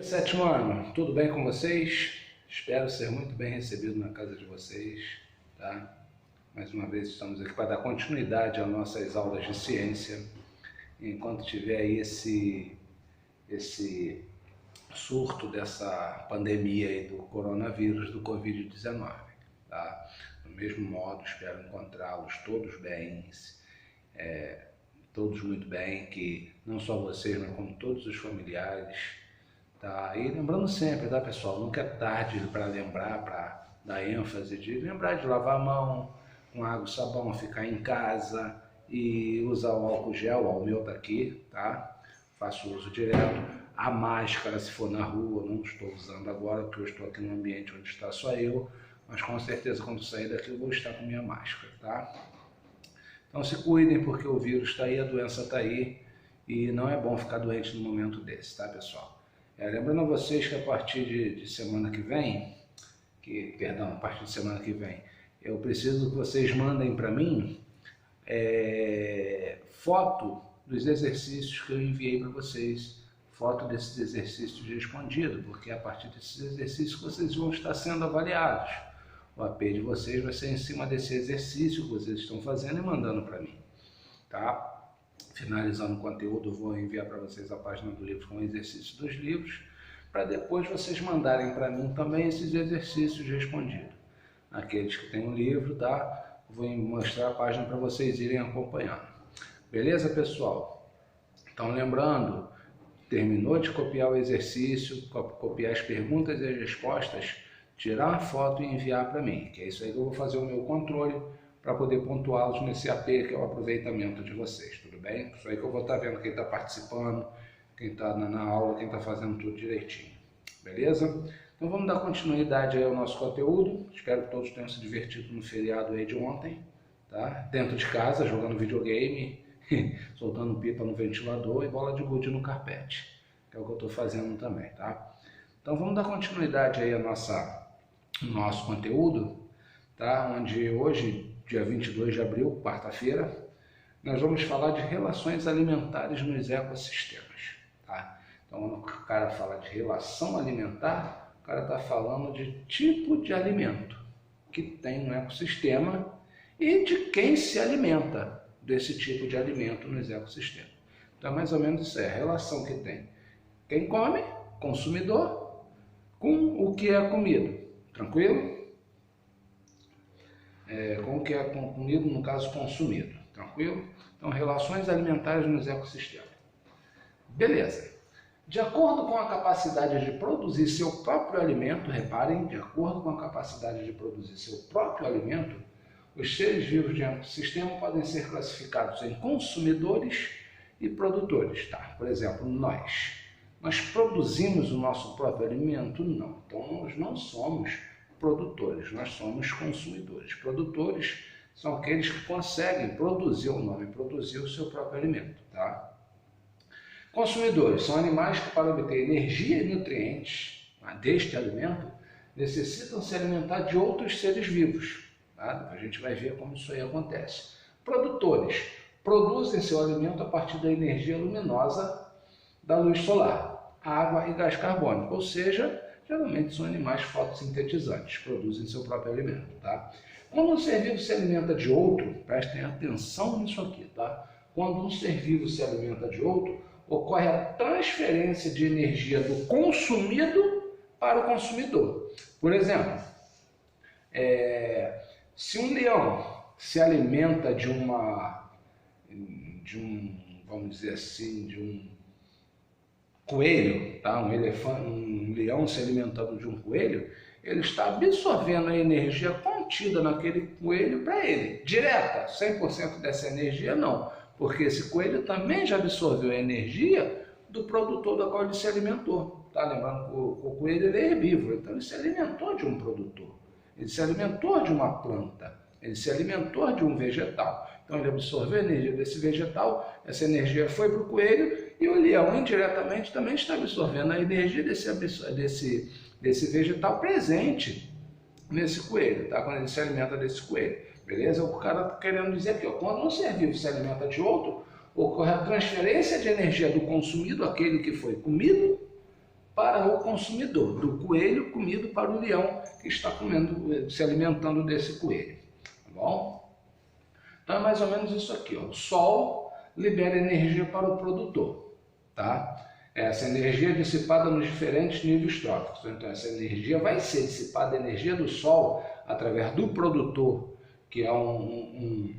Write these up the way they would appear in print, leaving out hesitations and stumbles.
Sétimo ano, tudo bem com vocês? Espero ser muito bem recebido na casa de vocês, tá? Mais uma vez estamos aqui para dar continuidade às nossas aulas de ciência, enquanto tiver aí esse surto dessa pandemia aí do coronavírus, do Covid-19, tá? Do mesmo modo, espero encontrá-los todos bem, todos muito bem, que não só vocês, mas como todos os familiares, tá? E lembrando sempre, tá, pessoal, nunca é tarde para lembrar, para dar ênfase de lembrar de lavar a mão com água e sabão, ficar em casa e usar o álcool gel, ó, o meu tá aqui, tá? Faço uso direto. A máscara, se for na rua, não estou usando agora, porque eu estou aqui num ambiente onde está só eu, mas com certeza quando sair daqui eu vou estar com minha máscara, tá? Então se cuidem, porque o vírus está aí, a doença está aí, e não é bom ficar doente no momento desse, tá, pessoal? Lembrando a vocês que a partir de semana que vem, a partir de semana que vem, eu preciso que vocês mandem para mim foto dos exercícios que eu enviei para vocês, foto desses exercícios respondidos, porque a partir desses exercícios vocês vão estar sendo avaliados. O AP de vocês vai ser em cima desse exercício que vocês estão fazendo e mandando para mim, tá? Finalizando o conteúdo, eu vou enviar para vocês a página do livro com o exercício dos livros, para depois vocês mandarem para mim também esses exercícios respondidos. Aqueles que têm o livro, tá? Vou mostrar a página para vocês irem acompanhando. Beleza, pessoal? Então, lembrando, terminou de copiar o exercício, copiar as perguntas e as respostas, tirar uma foto e enviar para mim, que é isso aí que eu vou fazer o meu controle para poder pontuá-los nesse AP, que é o aproveitamento de vocês, tudo bem? Isso aí que eu vou estar vendo quem está participando, quem está na aula, quem está fazendo tudo direitinho, beleza? Então vamos dar continuidade aí ao nosso conteúdo, espero que todos tenham se divertido no feriado aí de ontem, tá? Dentro de casa, jogando videogame, soltando pipa no ventilador e bola de gude no carpete, que é o que eu estou fazendo também, tá? Então vamos dar continuidade aí ao nosso conteúdo, tá? Onde hoje, dia 22 de abril, quarta-feira, nós vamos falar de relações alimentares nos ecossistemas, tá? Então, quando o cara fala de relação alimentar, o cara está falando de tipo de alimento que tem no ecossistema e de quem se alimenta desse tipo de alimento nos ecossistemas. Então, mais ou menos isso é a relação que tem quem come, consumidor, com o que é comido, tranquilo? Com o que é comido, no caso consumido, tranquilo? Então, relações alimentares nos ecossistemas. Beleza. De acordo com a capacidade de produzir seu próprio alimento, reparem, de acordo com a capacidade de produzir seu próprio alimento, os seres vivos de ecossistema podem ser classificados em consumidores e produtores, tá? Por exemplo, nós produzimos o nosso próprio alimento? Não. Então, nós não somos produtores, nós somos consumidores. Produtores são aqueles que conseguem produzir o seu próprio alimento, tá? Consumidores são animais que, para obter energia e nutrientes deste alimento, necessitam se alimentar de outros seres vivos, tá? A gente vai ver como isso aí acontece. Produtores produzem seu alimento a partir da energia luminosa da luz solar, água e gás carbônico, ou seja, geralmente são animais fotossintetizantes, produzem seu próprio alimento, tá? Quando um ser vivo se alimenta de outro, prestem atenção nisso aqui, tá? Quando um ser vivo se alimenta de outro, ocorre a transferência de energia do consumido para o consumidor. Por exemplo, se um leão se alimenta vamos dizer assim, de um coelho, tá? Um leão se alimentando de um coelho, ele está absorvendo a energia contida naquele coelho para ele, direta, 100% dessa energia não, porque esse coelho também já absorveu a energia do produtor da qual ele se alimentou, tá? Lembrando que o coelho ele é herbívoro, então ele se alimentou de um produtor, ele se alimentou de uma planta, ele se alimentou de um vegetal, então ele absorveu a energia desse vegetal, essa energia foi para o coelho, e o leão indiretamente também está absorvendo a energia desse vegetal presente nesse coelho, tá? Quando ele se alimenta desse coelho, beleza? O cara está querendo dizer aqui, ó, quando um ser vivo se alimenta de outro, ocorre a transferência de energia do consumido, aquele que foi comido, para o consumidor, do coelho comido para o leão que está comendo, se alimentando desse coelho, tá bom? Então é mais ou menos isso aqui, ó. O Sol libera energia para o produtor, tá? Essa energia é dissipada nos diferentes níveis tróficos. Então essa energia vai ser dissipada, a energia do Sol, através do produtor, que é no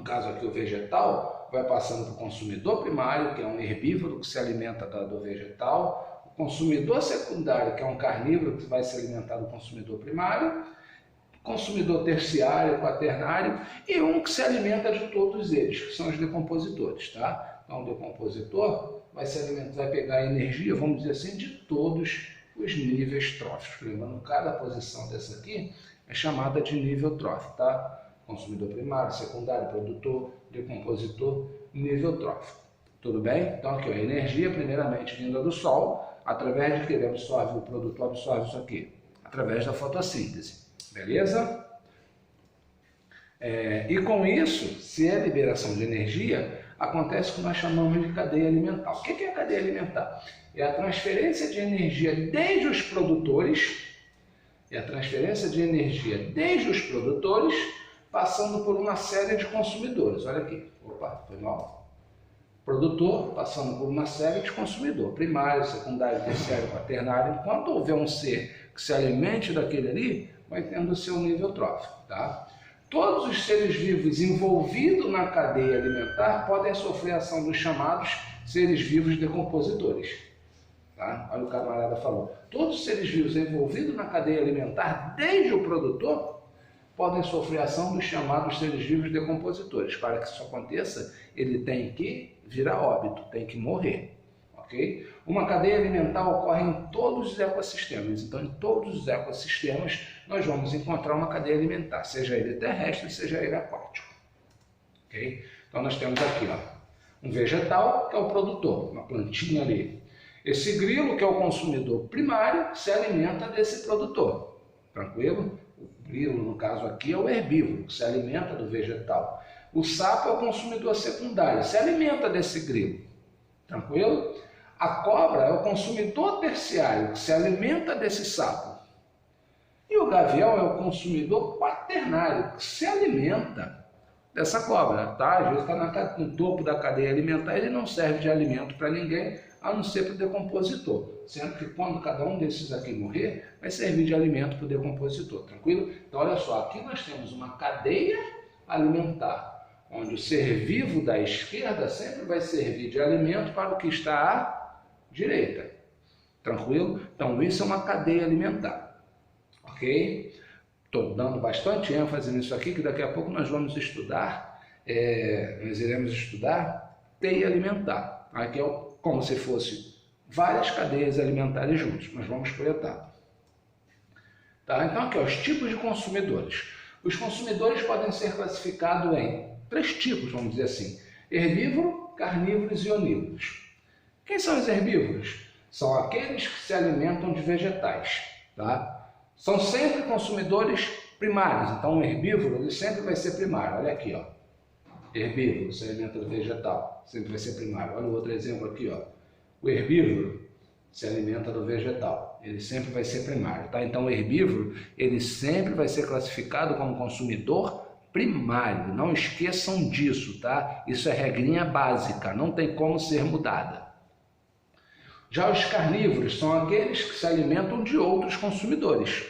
caso aqui o vegetal, vai passando para o consumidor primário, que é um herbívoro que se alimenta do vegetal, o consumidor secundário, que é um carnívoro que vai se alimentar do consumidor primário, consumidor terciário, quaternário, e um que se alimenta de todos eles, que são os decompositores, tá? Então o decompositor vai se alimentar, vai pegar a energia, vamos dizer assim, de todos os níveis tróficos. Lembrando, cada posição dessa aqui é chamada de nível trófico, tá? Consumidor primário, secundário, produtor, decompositor, nível trófico. Tudo bem? Então aqui, ó, a energia primeiramente vinda do Sol, através de que ele absorve, o produtor absorve isso aqui, através da fotossíntese. Beleza? E com isso, se é liberação de energia, acontece o que nós chamamos de cadeia alimentar. O que é a cadeia alimentar? É a transferência de energia desde os produtores, passando por uma série de consumidores. Olha aqui, opa, foi mal. Produtor passando por uma série de consumidores, primário, secundário, terciário, quaternário. Enquanto houver um ser que se alimente daquele ali, vai tendo o seu nível trófico, tá? Todos os seres vivos envolvidos na cadeia alimentar podem sofrer a ação dos chamados seres vivos decompositores, tá? Olha o camarada falou. Todos os seres vivos envolvidos na cadeia alimentar, desde o produtor, podem sofrer a ação dos chamados seres vivos decompositores. Para que isso aconteça, ele tem que virar óbito, tem que morrer. Okay? Uma cadeia alimentar ocorre em todos os ecossistemas. Então, em todos os ecossistemas, nós vamos encontrar uma cadeia alimentar, seja ele terrestre, seja ele aquático. Okay? Então, nós temos aqui ó, um vegetal, que é o produtor, uma plantinha ali. Esse grilo, que é o consumidor primário, se alimenta desse produtor. Tranquilo? O grilo, no caso aqui, é o herbívoro, que se alimenta do vegetal. O sapo é o consumidor secundário, se alimenta desse grilo. Tranquilo? A cobra é o consumidor terciário, que se alimenta desse sapo. E o gavião é o consumidor quaternário, que se alimenta dessa cobra. Tá? Às vezes está no topo da cadeia alimentar, ele não serve de alimento para ninguém, a não ser para o decompositor. Sendo que quando cada um desses aqui morrer, vai servir de alimento para o decompositor. Tranquilo? Então olha só, aqui nós temos uma cadeia alimentar, onde o ser vivo da esquerda sempre vai servir de alimento para o que está à direita. Tranquilo? Então isso é uma cadeia alimentar. Ok? Estou dando bastante ênfase nisso aqui, que daqui a pouco nós vamos estudar, nós iremos estudar teia alimentar. Aqui é como se fosse várias cadeias alimentares juntas, mas vamos por etapa. Tá? Então aqui, ó, os tipos de consumidores. Os consumidores podem ser classificados em 3 tipos, vamos dizer assim: herbívoro, carnívoros e onívoros. Quem são os herbívoros? São aqueles que se alimentam de vegetais, tá? São sempre consumidores primários, então o herbívoro ele sempre vai ser primário. Olha aqui, ó. Herbívoro se alimenta do vegetal, sempre vai ser primário. Olha o outro exemplo aqui, ó. O herbívoro se alimenta do vegetal, ele sempre vai ser primário, tá? Então o herbívoro ele sempre vai ser classificado como consumidor primário. Não esqueçam disso, tá? Isso é regrinha básica, não tem como ser mudada. Já os carnívoros são aqueles que se alimentam de outros consumidores.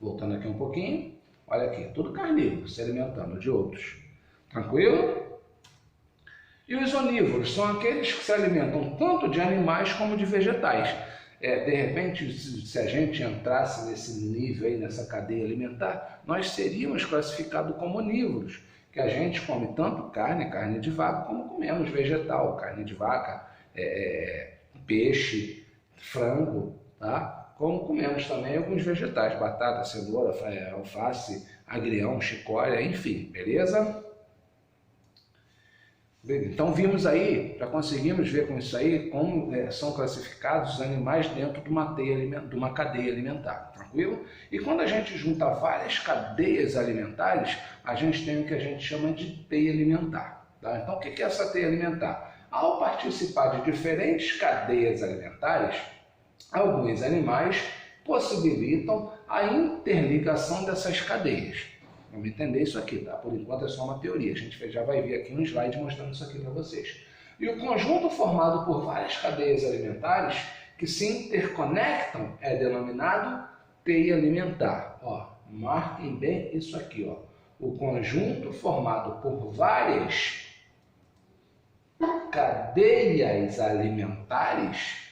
Voltando aqui um pouquinho, olha aqui, tudo carnívoro, se alimentando de outros. Tranquilo? E os onívoros são aqueles que se alimentam tanto de animais como de vegetais. De repente, se a gente entrasse nesse nível aí, nessa cadeia alimentar, nós seríamos classificados como onívoros, que a gente come tanto carne de vaca, como comemos vegetal, carne de vaca, peixe, frango, tá? Como comemos também alguns vegetais, batata, cenoura, alface, agrião, chicória, enfim, beleza? Então vimos aí, já conseguimos ver com isso aí, como são classificados os animais dentro de uma cadeia alimentar, tranquilo? E quando a gente junta várias cadeias alimentares, a gente tem o que a gente chama de teia alimentar, tá? Então o que é essa teia alimentar? Ao participar de diferentes cadeias alimentares, alguns animais possibilitam a interligação dessas cadeias. Vamos entender isso aqui, tá? Por enquanto é só uma teoria. A gente já vai ver aqui um slide mostrando isso aqui para vocês. E o conjunto formado por várias cadeias alimentares que se interconectam é denominado teia alimentar. Ó, marquem bem isso aqui, ó. O conjunto formado por várias cadeias alimentares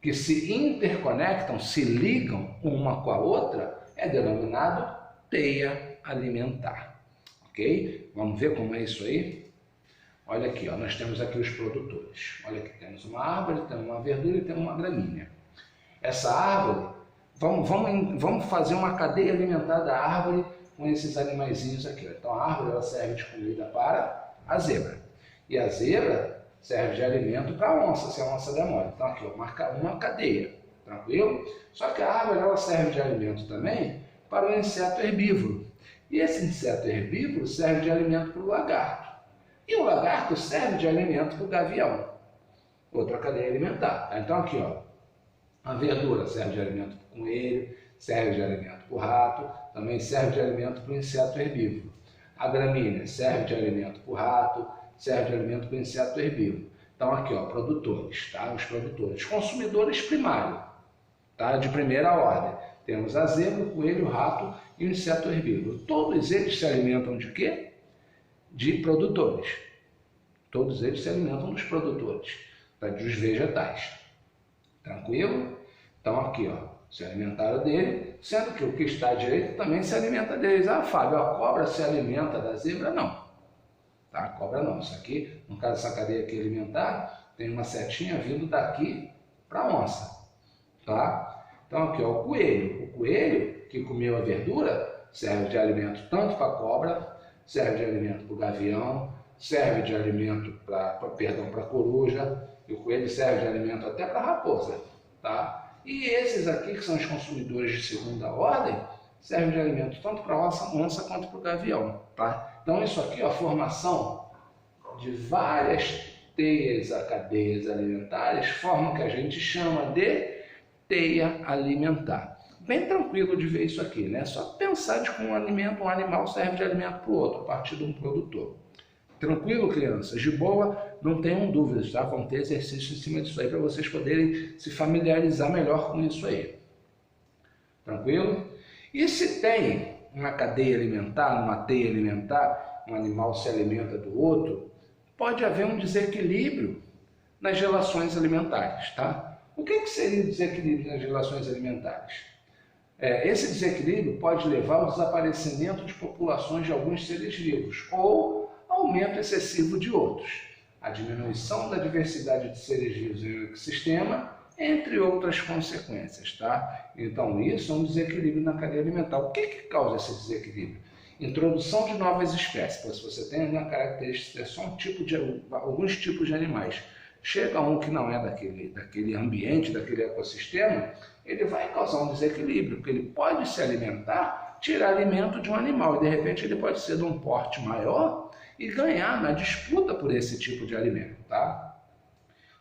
que se interconectam, se ligam uma com a outra, é denominado teia alimentar. Ok? Vamos ver como é isso aí? Olha aqui, ó, nós temos aqui os produtores. Olha aqui, temos uma árvore, temos uma verdura e temos uma gramínea. Essa árvore, vamos fazer uma cadeia alimentar da árvore com esses animaizinhos aqui. Ó. Então a árvore ela serve de comida para a zebra. E a zebra serve de alimento para a onça, se a onça der mole. Então aqui, ó, uma cadeia, tranquilo? Só que a árvore ela serve de alimento também para o inseto herbívoro. E esse inseto herbívoro serve de alimento para o lagarto. E o lagarto serve de alimento para o gavião. Outra cadeia alimentar. Então aqui, ó, a verdura serve de alimento para o coelho, serve de alimento para o rato, também serve de alimento para o inseto herbívoro. A gramínea serve de alimento para o rato, serve de alimento para o inseto herbívoro. Então aqui, ó, produtores, tá? Os produtores. Consumidores primários, tá? De primeira ordem. Temos a zebra, o coelho, o rato e o inseto herbívoro. Todos eles se alimentam de quê? De produtores. Todos eles se alimentam dos produtores, tá? Dos vegetais. Tranquilo? Então aqui, ó, se alimentaram dele, sendo que o que está à direita também se alimenta deles. Ah, Fábio, a cobra se alimenta da zebra? Não. Tá? A cobra não. Isso aqui, no caso dessa cadeia aqui alimentar, tem uma setinha vindo daqui para a onça. Tá? Então aqui, ó, o coelho. O coelho que comeu a verdura serve de alimento tanto para a cobra, serve de alimento para o gavião, serve de alimento para a coruja, e o coelho serve de alimento até para a raposa. Tá? E esses aqui, que são os consumidores de segunda ordem, servem de alimento tanto para a onça quanto para o gavião. Tá? Então isso aqui é a formação de várias teias, cadeias alimentares, forma o que a gente chama de teia alimentar. Bem tranquilo de ver isso aqui, né? Só pensar de como um animal serve de alimento para o outro, a partir de um produtor. Tranquilo, crianças? De boa, não tenham dúvidas, tá? Vão ter exercício em cima disso aí para vocês poderem se familiarizar melhor com isso aí. Tranquilo? E se tem uma cadeia alimentar, uma teia alimentar, um animal se alimenta do outro, pode haver um desequilíbrio nas relações alimentares, tá? O que seria o desequilíbrio nas relações alimentares? Esse desequilíbrio pode levar ao desaparecimento de populações de alguns seres vivos ou aumento excessivo de outros, a diminuição da diversidade de seres vivos em um ecossistema, entre outras consequências, tá? Então isso é um desequilíbrio na cadeia alimentar. O que causa esse desequilíbrio? Introdução de novas espécies. Pois se você tem uma característica, é só alguns tipos de animais. Chega um que não é daquele ambiente, daquele ecossistema, ele vai causar um desequilíbrio, porque ele pode se alimentar, tirar alimento de um animal, e de repente ele pode ser de um porte maior e ganhar na disputa por esse tipo de alimento, tá?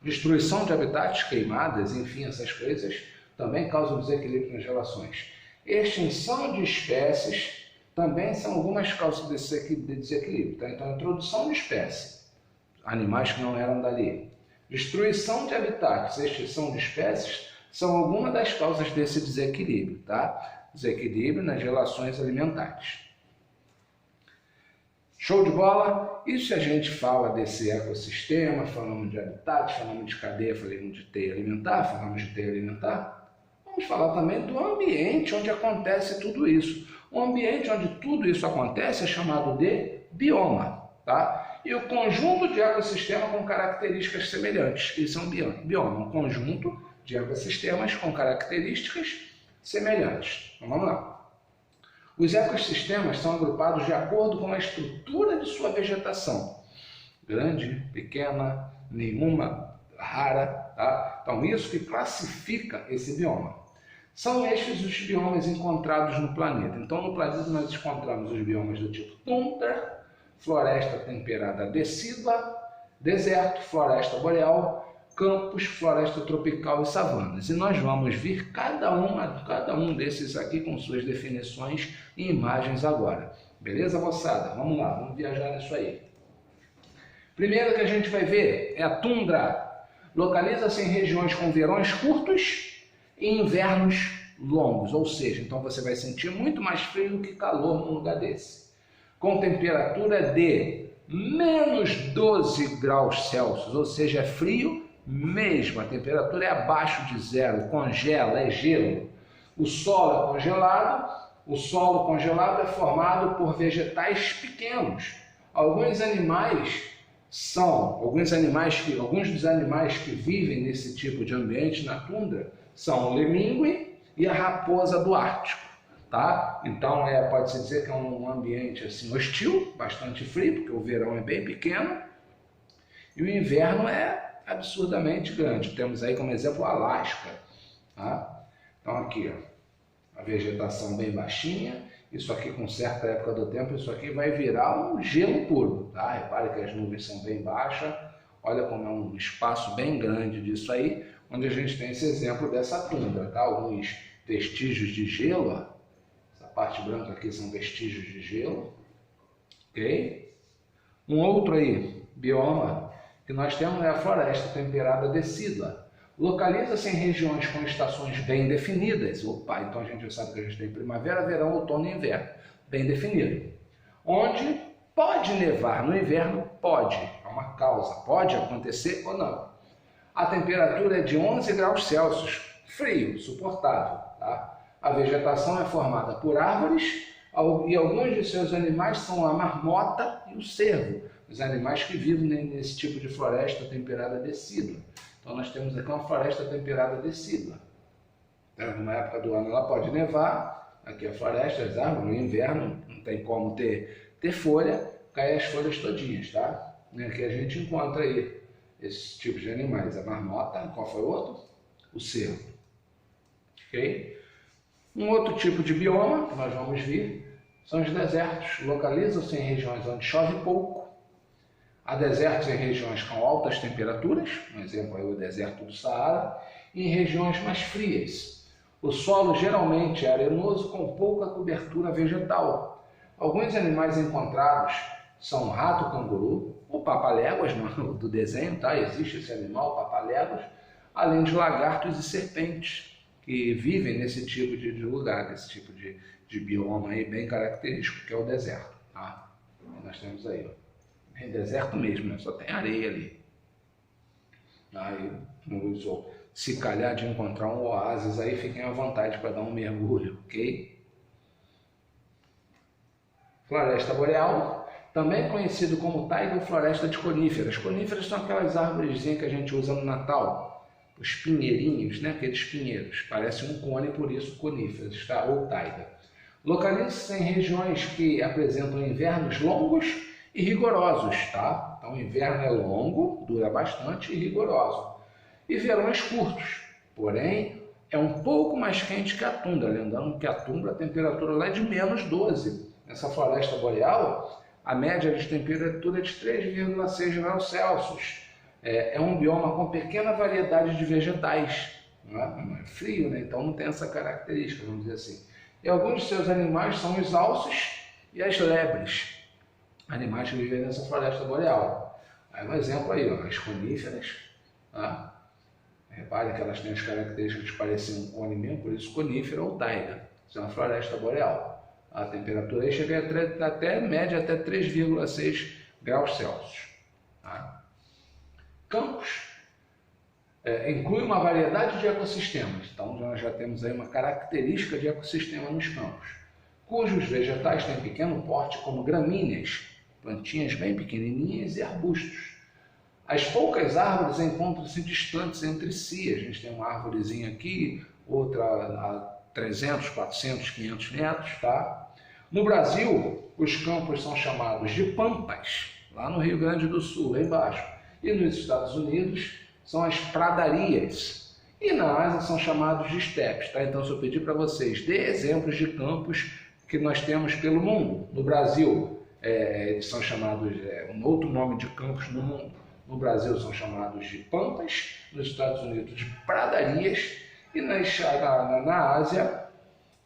Destruição de habitats, queimadas, enfim, essas coisas também causam desequilíbrio nas relações. Extinção de espécies também são algumas causas desse desequilíbrio, tá? Então, introdução de espécies, animais que não eram dali. Destruição de habitats, extinção de espécies são algumas das causas desse desequilíbrio, tá? Desequilíbrio nas relações alimentares. Show de bola? E se a gente fala desse ecossistema, falamos de habitat, falamos de cadeia, falamos de teia alimentar, vamos falar também do ambiente onde acontece tudo isso. O ambiente onde tudo isso acontece é chamado de bioma, tá? E o conjunto de ecossistemas com características semelhantes. Isso é um bioma, um conjunto de ecossistemas com características semelhantes. Então, vamos lá. Os ecossistemas são agrupados de acordo com a estrutura de sua vegetação. Grande, pequena, nenhuma, rara. Tá? Então, isso que classifica esse bioma. São estes os biomas encontrados no planeta. Então, no planeta nós encontramos os biomas do tipo tundra, floresta temperada decídua, deserto, floresta boreal, campos, floresta tropical e savanas. E nós vamos ver cada um desses aqui com suas definições e imagens agora. Beleza, moçada? Vamos lá, vamos viajar nisso aí. Primeiro que a gente vai ver é a tundra. Localiza-se em regiões com verões curtos e invernos longos, ou seja, então você vai sentir muito mais frio do que calor num lugar desse. Com temperatura de menos 12 graus Celsius, ou seja, é frio mesmo, a temperatura é abaixo de zero, congela, é gelo. O solo congelado é formado por vegetais pequenos. Alguns dos animais que vivem nesse tipo de ambiente na tundra são o lemingue e a raposa do Ártico, tá? Então pode-se dizer que é um ambiente assim hostil, bastante frio, porque o verão é bem pequeno e o inverno é absurdamente grande. Temos aí como exemplo o Alasca, tá? Então aqui, ó, a vegetação bem baixinha. Isso aqui, com certa época do tempo, isso aqui vai virar um gelo puro, tá? Repare que as nuvens são bem baixas. Olha como é um espaço bem grande disso aí, onde a gente tem esse exemplo dessa tundra, tá? Alguns vestígios de gelo, ó. Essa parte branca aqui são vestígios de gelo, ok? Um outro aí, bioma, que nós temos é a floresta temperada decídua. Localiza-se em regiões com estações bem definidas. Opa, então a gente já sabe que a gente tem primavera, verão, outono e inverno. Bem definido. Onde pode nevar no inverno, pode. É uma causa. Pode acontecer ou não. A temperatura é de 11 graus Celsius. Frio, suportável. Tá? A vegetação é formada por árvores e alguns de seus animais são a marmota e o cervo. Os animais que vivem nesse tipo de floresta temperada decídua. Então nós temos aqui uma floresta temperada decídua. Numa época do ano ela pode nevar, aqui a floresta, as árvores, no inverno não tem como ter folha, cai as folhas todinhas, tá? Aqui a gente encontra aí esses tipos de animais, a marmota, qual foi o outro? O cervo. Ok? Um outro tipo de bioma que nós vamos ver são os desertos. Localizam-se em regiões onde chove pouco. Há desertos em regiões com altas temperaturas, um exemplo é o deserto do Saara, e em regiões mais frias. O solo geralmente é arenoso com pouca cobertura vegetal. Alguns animais encontrados são o rato-canguru, o papaléguas do desenho, tá? Existe esse animal, o papaléguas, além de lagartos e serpentes, que vivem nesse tipo de lugar, nesse tipo de bioma aí bem característico, que é o deserto. Tá? E nós temos aí, ó. É deserto mesmo, né? Só tem areia ali. Aí, se calhar de encontrar um oásis, aí fiquem à vontade para dar um mergulho, ok? Floresta boreal, também conhecido como taiga ou floresta de coníferas. Coníferas são aquelas árvorezinhas que a gente usa no Natal, os pinheirinhos, né? Aqueles pinheiros, parece um cone, por isso coníferas, tá? Ou taiga. Localiza-se em regiões que apresentam invernos longos e rigorosos, tá? Então o inverno é longo, dura bastante e rigoroso. E verões curtos, porém é um pouco mais quente que a tundra, lembrando que a tundra a temperatura lá é de menos 12. Nessa floresta boreal, a média de temperatura é de 3,6 graus Celsius. É um bioma com pequena variedade de vegetais. Não é frio, né? Então não tem essa característica, vamos dizer assim. E alguns de seus animais são os alces e as lebres. Animais que vivem nessa floresta boreal. Aí um exemplo aí, ó, as coníferas. Tá? Reparem que elas têm as características de parecer um cone mesmo, por isso conífera ou taiga. Isso é uma floresta boreal. A temperatura aí chega até média até 3,6 graus Celsius. Tá? Campos. Inclui uma variedade de ecossistemas. Então nós já temos aí uma característica de ecossistema nos campos, cujos vegetais têm pequeno porte, como gramíneas, plantinhas bem pequenininhas, e arbustos. As poucas árvores encontram-se distantes entre si. A gente tem uma árvorezinha aqui, outra a 300, 400, 500 metros. Tá? No Brasil, os campos são chamados de pampas, lá no Rio Grande do Sul, lá embaixo. E nos Estados Unidos são as pradarias. E na Ásia são chamados de estepes. Tá? Então, se eu pedir para vocês, dê exemplos de campos que nós temos pelo mundo. No Brasil, eles são chamados, um outro nome de campos no mundo, No Brasil são chamados de pampas, nos Estados Unidos de pradarias e na Ásia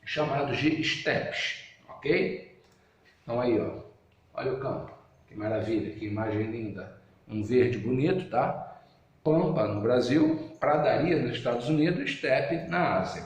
chamados de estepes, ok? Então aí, ó, olha o campo, que maravilha, que imagem linda, um verde bonito, tá? Pampa no Brasil, pradaria nos Estados Unidos, estepe na Ásia.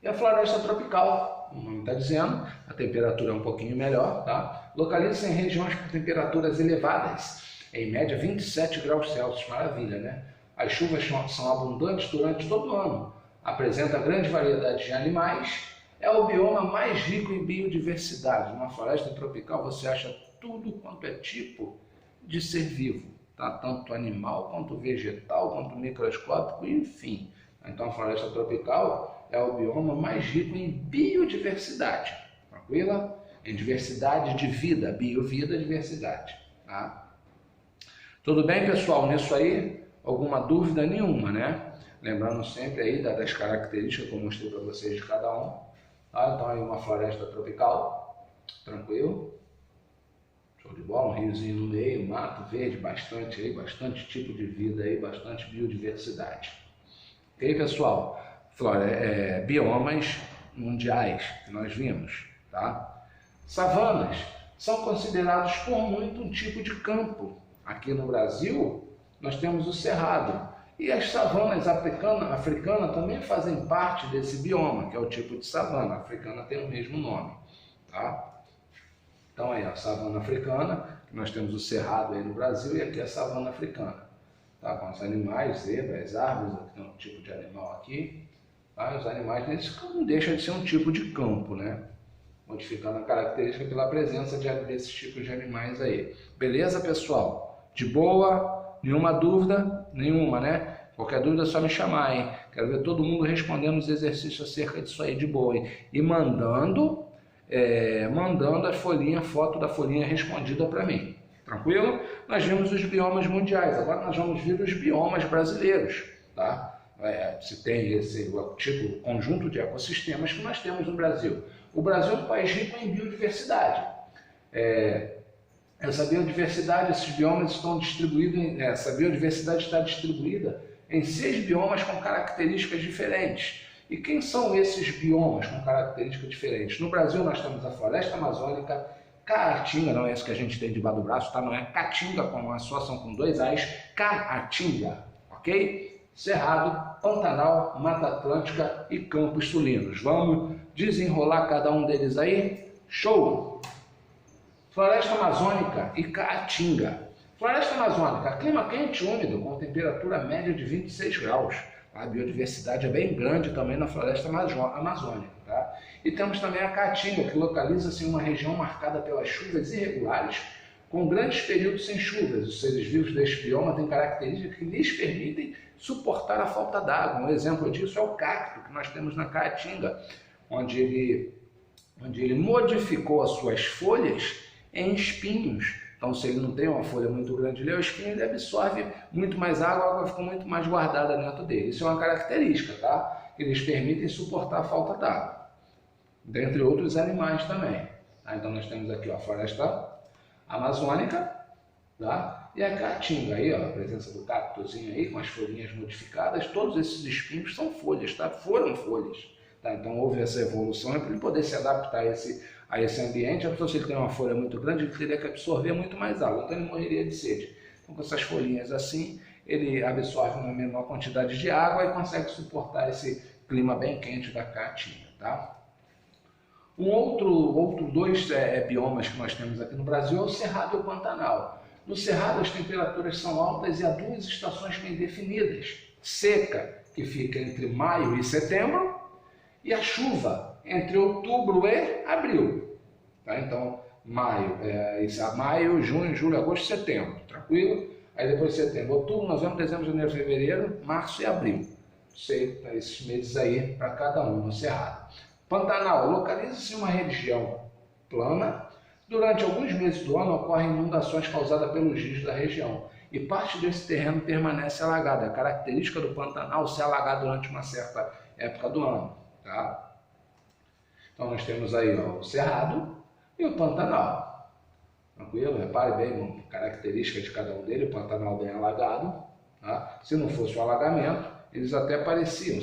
E a floresta tropical, o nome está dizendo, a temperatura é um pouquinho melhor, tá? Localiza-se em regiões com temperaturas elevadas, em média 27 graus Celsius, maravilha, né? As chuvas são abundantes durante todo o ano, apresenta grande variedade de animais, é o bioma mais rico em biodiversidade. Numa floresta tropical você acha tudo quanto é tipo de ser vivo, tá? Tanto animal, quanto vegetal, quanto microscópico, enfim. Então a floresta tropical é o bioma mais rico em biodiversidade, tranquila? Em diversidade de vida, biovida, diversidade, tá? Tudo bem, pessoal? Nisso aí, alguma dúvida nenhuma, né? Lembrando sempre aí das características que eu mostrei para vocês de cada um, tá? Então aí uma floresta tropical, tranquilo? Show de bola, um riozinho no meio, mato verde, bastante aí, bastante tipo de vida aí, bastante biodiversidade. Ok, pessoal? Biomas mundiais que nós vimos, tá? Savanas são considerados por muito um tipo de campo. Aqui no Brasil, nós temos o cerrado. E as savanas africanas também fazem parte desse bioma, que é o tipo de savana. A africana tem o mesmo nome, tá? Então aí, a savana africana, que nós temos o cerrado aí no Brasil, e aqui a savana africana. Tá? Com os animais, zebras, árvores, aqui tem um tipo de animal aqui. Tá? Os animais não deixam de ser um tipo de campo, né? Modificando a característica pela presença desses tipos de animais aí. Beleza, pessoal? De boa? Nenhuma dúvida? Nenhuma, né? Qualquer dúvida é só me chamar, hein? Quero ver todo mundo respondendo os exercícios acerca disso aí de boa, hein? E mandando as folhinhas, foto da folhinha respondida para mim. Tranquilo? Nós vimos os biomas mundiais, agora nós vamos ver os biomas brasileiros, tá? Se tem esse tipo, conjunto de ecossistemas que nós temos no Brasil. O Brasil é um país rico em biodiversidade. Essa biodiversidade, esses biomas estão distribuídos, essa biodiversidade está distribuída em 6 biomas com características diferentes. E quem são esses biomas com características diferentes? No Brasil nós temos a floresta amazônica, Caatinga, não é esse que a gente tem debaixo do braço, tá? Não é Caatinga, com uma associação com 2 A's, Caatinga, ok? Cerrado, Pantanal, Mata Atlântica e Campos Sulinos. Vamos desenrolar cada um deles aí? Show! Floresta amazônica e Caatinga. Floresta amazônica, clima quente e úmido, com temperatura média de 26 graus. A biodiversidade é bem grande também na floresta amazônica, tá? E temos também a Caatinga, que localiza-se em uma região marcada pelas chuvas irregulares, com grandes períodos sem chuvas. Os seres vivos deste bioma têm características que lhes permitem suportar a falta d'água. Um exemplo disso é o cacto que nós temos na Caatinga, onde ele modificou as suas folhas em espinhos. Então, se ele não tem uma folha muito grande, o espinho ele absorve muito mais água, a água fica muito mais guardada dentro dele. Isso é uma característica, tá? Que lhes permitem suportar a falta d'água, dentre outros animais também. Tá? Então, nós temos aqui ó, a floresta amazônica, tá? E a Caatinga, aí, ó, a presença do cactozinho aí, com as folhinhas modificadas. Todos esses espinhos são folhas, tá? Foram folhas. Tá? Então, houve essa evolução para ele poder se adaptar a esse ambiente. A pessoa, se ele tem uma folha muito grande, ele teria que absorver muito mais água, então ele morreria de sede. Então, com essas folhinhas assim, ele absorve uma menor quantidade de água e consegue suportar esse clima bem quente da Caatinga, tá? Dois biomas que nós temos aqui no Brasil é o Cerrado e o Pantanal. No Cerrado, as temperaturas são altas e há 2 estações bem definidas. Seca, que fica entre maio e setembro, e a chuva, entre outubro e abril. Tá? Então, maio, junho, julho, agosto, setembro, tranquilo? Aí depois de setembro, outubro, novembro, dezembro, janeiro, fevereiro, março e abril. Sei, esses meses aí para cada um no Cerrado. Pantanal, localiza-se em uma região plana. Durante alguns meses do ano ocorrem inundações causadas pelos rios da região e parte desse terreno permanece alagada. A característica do Pantanal é ser alagar durante uma certa época do ano. Tá? Então nós temos aí ó, o Cerrado e o Pantanal. Tranquilo? Repare bem a característica de cada um dele, o Pantanal bem alagado. Tá? Se não fosse o alagamento, eles até pareciam,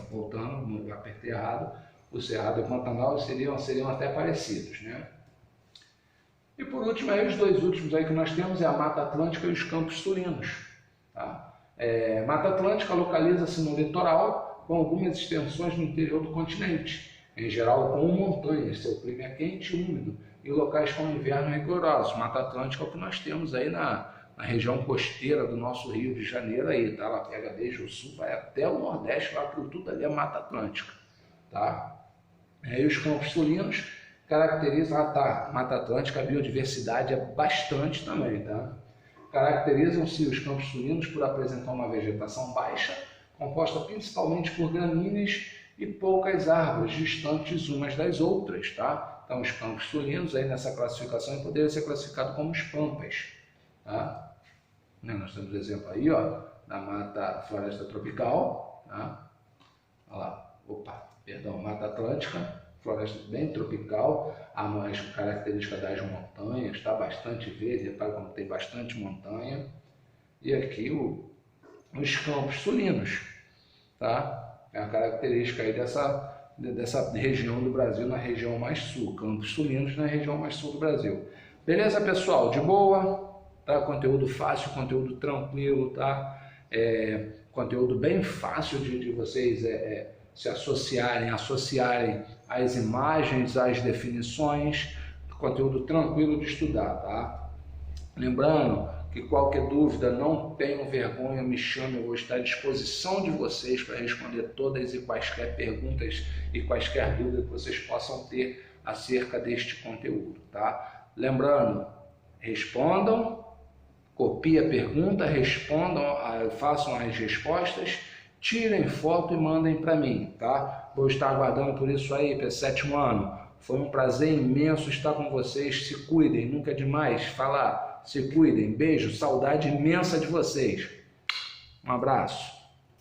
voltando, apertei errado, o Cerrado e o Pantanal seriam até parecidos, né? E por último, aí, os dois últimos aí que nós temos é a Mata Atlântica e os Campos Sulinos. Tá? Mata Atlântica localiza-se no litoral, com algumas extensões no interior do continente, em geral com montanhas, seu clima é quente e úmido, e locais com inverno rigoroso. Mata Atlântica é o que nós temos aí na região costeira do nosso Rio de Janeiro, aí, tá? Ela pega desde o sul, vai até o nordeste, lá por tudo ali é Mata Atlântica. Tá? E os Campos Sulinos caracterizam a Mata Atlântica, a biodiversidade é bastante também. Tá? Caracterizam-se os Campos Sulinos por apresentar uma vegetação baixa, composta principalmente por gramíneas e poucas árvores distantes umas das outras. Tá? Então, os Campos Sulinos, aí nessa classificação, poderiam ser classificados como os pampas. Tá? Nós temos exemplo aí, ó, da Mata Floresta Tropical. Tá? Olha lá, Mata Atlântica, floresta bem tropical, a mais característica das montanhas, está bastante verde, repara como tem bastante montanha. E aqui os Campos Sulinos, tá? É a característica aí dessa região do Brasil, na região mais sul, Campos Sulinos na região mais sul do Brasil. Beleza, pessoal? De boa? Tá? Conteúdo fácil, conteúdo tranquilo, tá? Conteúdo bem fácil de vocês se associarem as imagens, às definições, conteúdo tranquilo de estudar, tá? Lembrando que qualquer dúvida, não tenham vergonha, me chame, eu vou estar à disposição de vocês para responder todas e quaisquer perguntas e quaisquer dúvidas que vocês possam ter acerca deste conteúdo, tá? Lembrando, respondam, copiem a pergunta, respondam, façam as respostas, tirem foto e mandem para mim, tá? Vou estar aguardando por isso aí, para esse 7º ano. Foi um prazer imenso estar com vocês. Se cuidem, nunca é demais falar. Se cuidem. Beijo, saudade imensa de vocês. Um abraço.